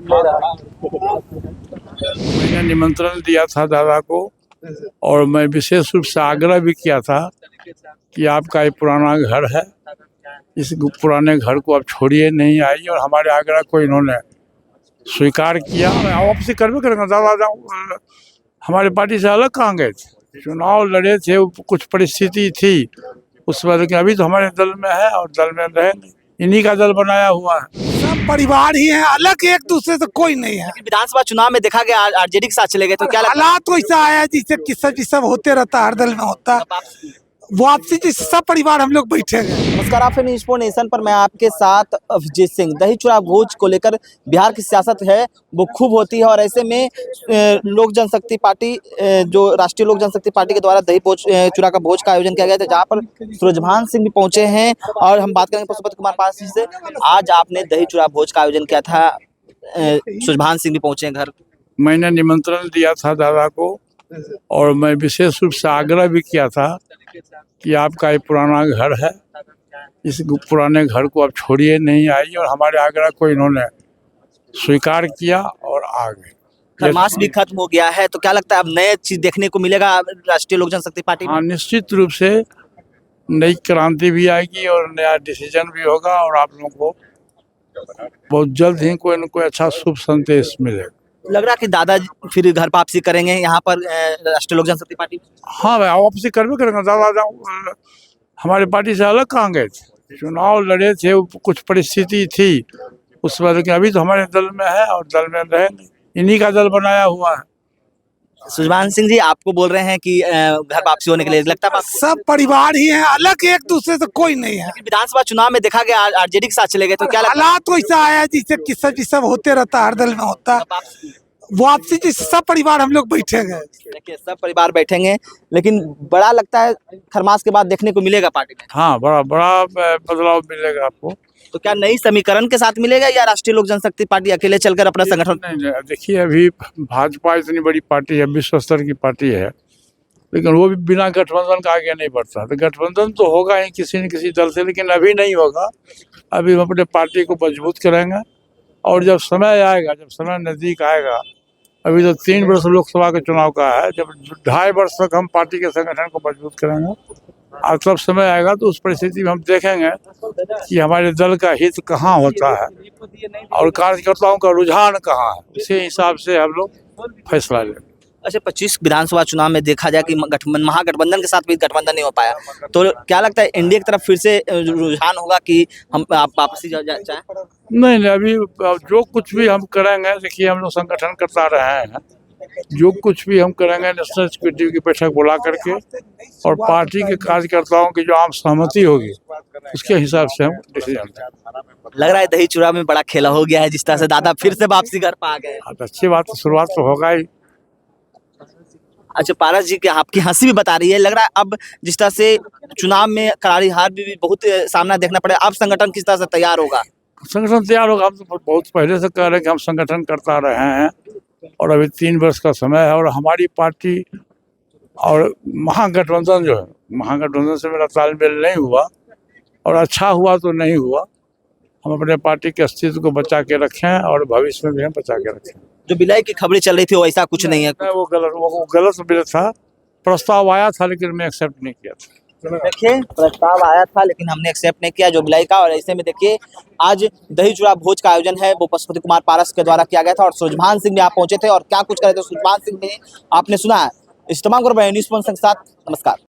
मैंने निमंत्रण दिया था दादा को और मैं विशेष रूप से आग्रह भी किया था कि आपका ये पुराना घर है, इस पुराने घर को आप छोड़िए नहीं, आइए। और हमारे आग्रह को इन्होंने स्वीकार किया। वापसी करबे करेंगे दादा, हमारे पार्टी से अलग कहाँ गए थे, चुनाव लड़े थे, कुछ परिस्थिति थी उस वजह के। अभी तो हमारे दल में है और दल में रहेंगे, इन्हीं का दल बनाया हुआ है। सब परिवार ही है, अलग एक दूसरे से कोई नहीं है। विधानसभा चुनाव में देखा गया आरजेडी के साथ चले गए, तो क्या लगता हालात तो ऐसा आया जिससे किस्सा जिससा होते रहता, हर दल में होता। है? वापसी जिससे सब परिवार हम लोग बैठे हैं। नमस्कार, आप न्यूज़ फॉर नेशन पर मैं आपके साथ अभिजीत सिंह। दही चूड़ा भोज को लेकर बिहार की सियासत है वो खूब होती है और ऐसे में लोक जनशक्ति पार्टी, जो राष्ट्रीय लोक जनशक्ति पार्टी के द्वारा दही चूड़ा का भोज का आयोजन किया गया था, जहां पर सूरजभान सिंह भी पहुंचे हैं। और हम बात करेंगे पशुपति कुमार पारस जी से। आज आपने दही चूड़ा भोज का आयोजन किया था, सूरजभान सिंह भी पहुंचे हैं घर। मैंने निमंत्रण दिया था दादा को और मैं विशेष रूप से आग्रह भी किया था कि आपका ये पुराना घर है, इस पुराने घर को आप छोड़िए नहीं, आइए। और हमारे आग्रह को इन्होंने स्वीकार किया और आ गए। खरमास भी खत्म हो गया है, तो क्या लगता है अब नए चीज देखने को मिलेगा राष्ट्रीय लोक जनशक्ति पार्टी में? हाँ, निश्चित रूप से नई क्रांति भी आएगी और नया डिसीजन भी होगा और आप लोगों को बहुत जल्द ही कोई न कोई अच्छा शुभ संदेश मिलेगा। लग रहा है कि दादा फिर घर वापसी करेंगे यहाँ पर राष्ट्रीय लोक जनशक्ति पार्टी में? हाँ भाई, वापसी करबे करेंगे दादा, हमारे पार्टी से अलग कहाँ गए थे, चुनाव लड़े थे, कुछ परिस्थिति थी उस वजह के। अभी तो हमारे दल में है और दल में रहेंगे, इन्हीं का दल बनाया हुआ है। सूरजभान सिंह जी आपको बोल रहे हैं कि घर वापसी होने के लिए, लगता है सब परिवार ही है, अलग एक दूसरे से कोई नहीं है। विधानसभा चुनाव में देखा गया आरजेडी के साथ चले गए, तो क्या लगता हालात तो ऐसा आया जिससे किस्सा जिससा होते रहता, हर दल में होता। है? वापसी जिससे सब परिवार हम लोग बैठे हैं। देखिए सब परिवार बैठेंगे, लेकिन बड़ा लगता है खरमास के बाद देखने को मिलेगा पार्टी में। हाँ, बड़ा बदलाव मिलेगा आपको। तो क्या नई समीकरण के साथ मिलेगा या राष्ट्रीय लोक जनशक्ति पार्टी अकेले चलकर अपना संगठन? नहीं, देखिए अभी भाजपा इतनी बड़ी पार्टी है, विश्व स्तर की पार्टी है, लेकिन वो भी बिना गठबंधन का आगे नहीं बढ़ता। तो गठबंधन तो होगा ही किसी न किसी दल से, लेकिन अभी नहीं होगा। अभी हम अपने पार्टी को मजबूत करेंगे और जब समय आएगा, जब समय नज़दीक आएगा, अभी तो 3 वर्ष लोकसभा के चुनाव का है, जब 2.5 वर्ष तक हम पार्टी के संगठन को मजबूत करेंगे और तब समय आएगा तो उस परिस्थिति में हम देखेंगे कि हमारे दल का हित कहाँ होता है और कार्यकर्ताओं का रुझान कहाँ है, उसी हिसाब से हम लोग फैसला लेंगे। अच्छा, 25 विधानसभा चुनाव में देखा जाए कि महागठबंधन के साथ भी गठबंधन नहीं हो पाया, तो क्या लगता है एनडीए की तरफ फिर से रुझान होगा कि हम आप वापसी चाहें? नहीं, अभी जो कुछ भी हम करेंगे, देखिए हम लोग संगठन करता रहे हैं, जो कुछ भी हम करेंगे नेशनल एग्जीक्यूटिव की बैठक बुला करके और पार्टी के कार्यकर्ताओं की जो आम सहमति होगी उसके हिसाब से हम डिसीजन लेंगे। लग रहा है दही चूड़ा में बड़ा खेला हो गया है, जिस तरह से दादा फिर से वापसी घर पर आ गए। अच्छी बात, शुरुआत तो होगा ही। अच्छा, पारस जी की आपकी हंसी भी बता रही है। लग रहा है अब जिस तरह से चुनाव में करारी हार भी बहुत सामना देखना पड़े, अब संगठन किस तरह से तैयार होगा? संगठन तैयार होगा। हम तो बहुत पहले से कह रहे हैं कि हम संगठन करता रहे हैं और अभी 3 वर्ष का समय है और हमारी पार्टी और महागठबंधन जो है, महागठबंधन से मेरा तालमेल नहीं हुआ और अच्छा हुआ तो नहीं हुआ। हम अपने पार्टी के अस्तित्व को बचा के रखें और भविष्य में भी हम बचा के रखें। जो विलय की खबरें चल रही थी वो ऐसा कुछ नहीं है? वो गलत था। प्रस्ताव आया था लेकिन मैं एक्सेप्ट नहीं किया था। देखिए, प्रस्ताव आया था लेकिन हमने एक्सेप्ट नहीं किया जो विलय का। और ऐसे में देखिए आज दही चूड़ा भोज का आयोजन है वो पशुपति कुमार पारस के द्वारा किया गया था और सूरजभान सिंह भी यहाँ पहुंचे थे और क्या कुछ करे थे सूरजभान सिंह ने आपने सुना है। इस तमाम न्यूज़ के साथ नमस्कार।